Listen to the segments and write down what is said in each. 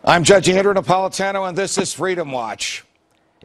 I'm Judge Andrew Napolitano, and this is Freedom Watch.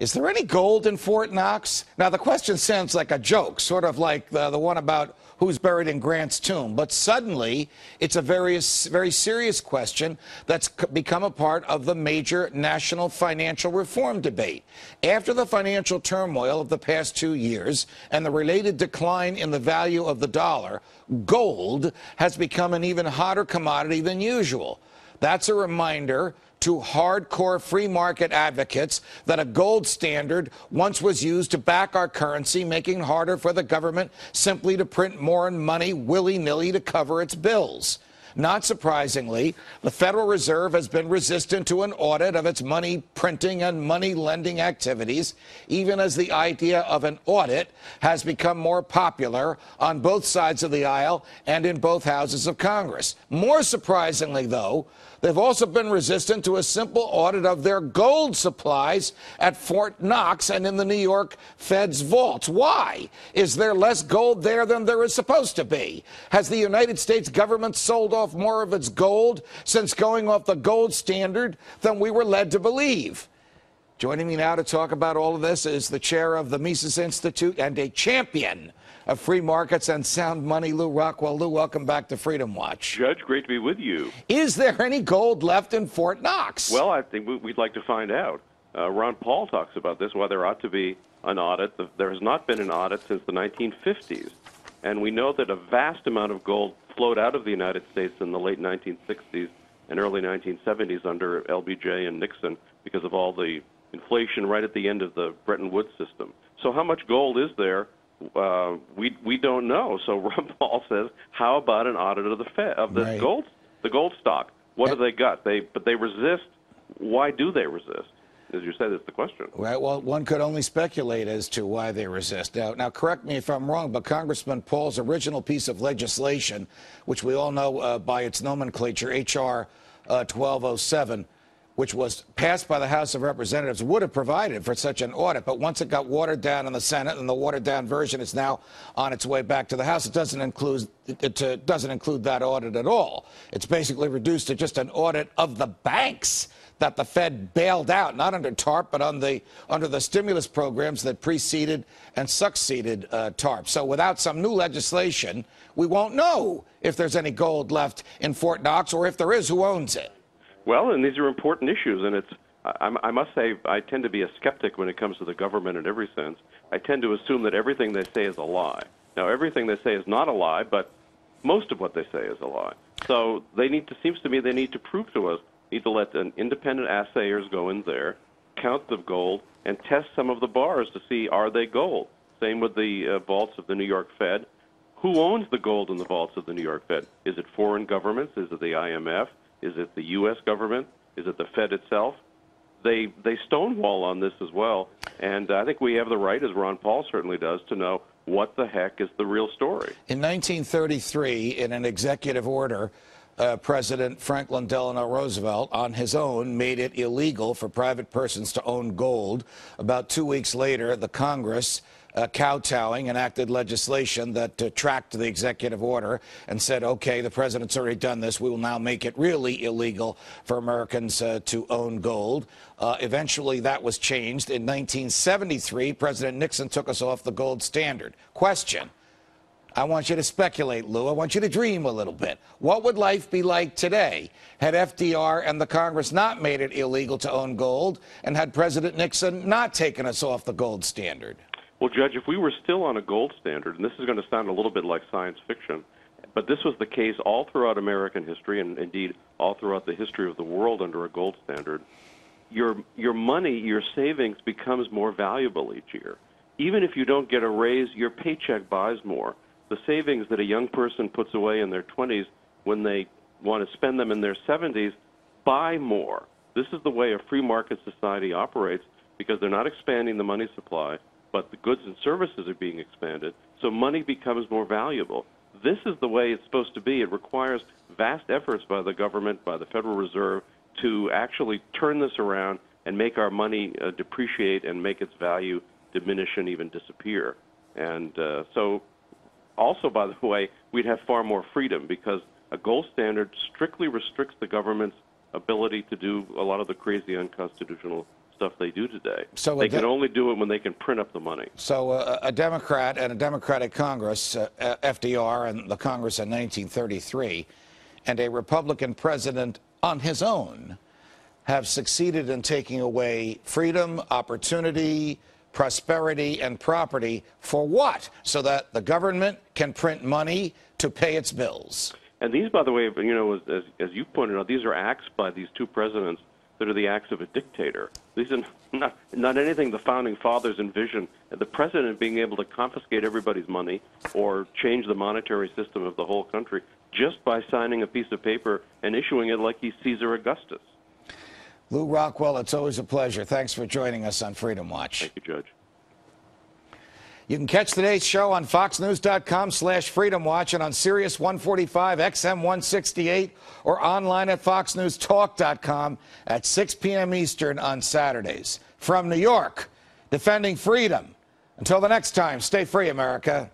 Is there any gold in Fort Knox? Now, the question sounds like a joke, sort of like the one about who's buried in Grant's tomb. But suddenly, it's a very serious question that's become a part of the major national financial reform debate. After the financial turmoil of the past 2 years and the related decline in the value of the dollar, gold has become an even hotter commodity than usual. That's a reminder to hardcore free market advocates that a gold standard once was used to back our currency, making it harder for the government simply to print more money willy-nilly to cover its bills. Not surprisingly, the Federal Reserve has been resistant to an audit of its money printing and money lending activities, even as the idea of an audit has become more popular on both sides of the aisle and in both houses of Congress. More surprisingly, though, they've also been resistant to a simple audit of their gold supplies at Fort Knox and in the New York Fed's vaults. Why? Is there less gold there than there is supposed to be? Has the United States government sold off more of its gold since going off the gold standard than we were led to believe? Joining me now to talk about all of this is the chair of the Mises Institute and a champion of free markets and sound money, Lou Rockwell. Lou, welcome back to Freedom Watch. Judge, great to be with you. Is there any gold left in Fort Knox? Well, I think we'd like to find out. Ron Paul talks about this, why there ought to be an audit. There has not been an audit since the 1950s. And we know that a vast amount of gold flowed out of the United States in the late 1960s and early 1970s under LBJ and Nixon because of all the inflation right at the end of the Bretton Woods system. So how much gold is there? We don't know. So Ron Paul says, how about an audit of the gold stock? What have they got? But they resist. Why do they resist? As you said, is the question. Right. Well, one could only speculate as to why they resist. Now, correct me if I'm wrong, but Congressman Paul's original piece of legislation, which we all know by its nomenclature, H.R. 1207, which was passed by the House of Representatives, would have provided for such an audit. But once it got watered down in the Senate, and the watered-down version is now on its way back to the House, it doesn't include that audit at all. It's basically reduced to just an audit of the banks that the Fed bailed out, not under TARP, but under the stimulus programs that preceded and succeeded TARP. So without some new legislation, we won't know if there's any gold left in Fort Knox, or if there is, who owns it. Well, and these are important issues, and I must say I tend to be a skeptic when it comes to the government in every sense. I tend to assume that everything they say is a lie. Now, everything they say is not a lie, but most of what they say is a lie. So seems to me they need to prove to us, need to let an independent assayers go in there, count the gold, and test some of the bars to see, are they gold? Same with the vaults of the New York Fed. Who owns the gold in the vaults of the New York Fed? Is it foreign governments? Is it the IMF? Is it the U.S. government? Is it the Fed itself? They stonewall on this as well, and I think we have the right, as Ron Paul certainly does, to know what the heck is the real story. In 1933, in an executive order, President Franklin Delano Roosevelt, on his own, made it illegal for private persons to own gold. About 2 weeks later, the Congress, kowtowing, enacted legislation that tracked the executive order and said, okay, the president's already done this. We will now make it really illegal for Americans to own gold. Eventually, that was changed. In 1973, President Nixon took us off the gold standard. Question. I want you to speculate, Lou. I want you to dream a little bit. What would life be like today had FDR and the Congress not made it illegal to own gold, and had President Nixon not taken us off the gold standard? Well, Judge, if we were still on a gold standard, and this is going to sound a little bit like science fiction, but this was the case all throughout American history, and indeed all throughout the history of the world under a gold standard, your money, your savings becomes more valuable each year. Even if you don't get a raise, your paycheck buys more. The savings that a young person puts away in their 20s when they want to spend them in their 70s buy more. This is the way a free market society operates, because they're not expanding the money supply, but the goods and services are being expanded, so money becomes more valuable. This is the way it's supposed to be. It requires vast efforts by the government, by the Federal Reserve, to actually turn this around and make our money depreciate and make its value diminish and even disappear. And so also, by the way, we'd have far more freedom, because a gold standard strictly restricts the government's ability to do a lot of the crazy unconstitutional stuff they do today. So they can only do it when they can print up the money. So a Democrat and a Democratic Congress, FDR and the Congress in 1933, and a Republican president on his own have succeeded in taking away freedom, opportunity, prosperity, and property for what? So that the government can print money to pay its bills. And these, by the way, you know, as you pointed out, these are acts by these two presidents that are the acts of a dictator. These are not anything the founding fathers envisioned. The president being able to confiscate everybody's money or change the monetary system of the whole country just by signing a piece of paper and issuing it like he's Caesar Augustus. Lou Rockwell, it's always a pleasure. Thanks for joining us on Freedom Watch. Thank you, Judge. You can catch today's show on foxnews.com/freedomwatch and on Sirius 145, XM 168, or online at foxnewstalk.com at 6 p.m. Eastern on Saturdays. From New York, defending freedom. Until the next time, stay free, America.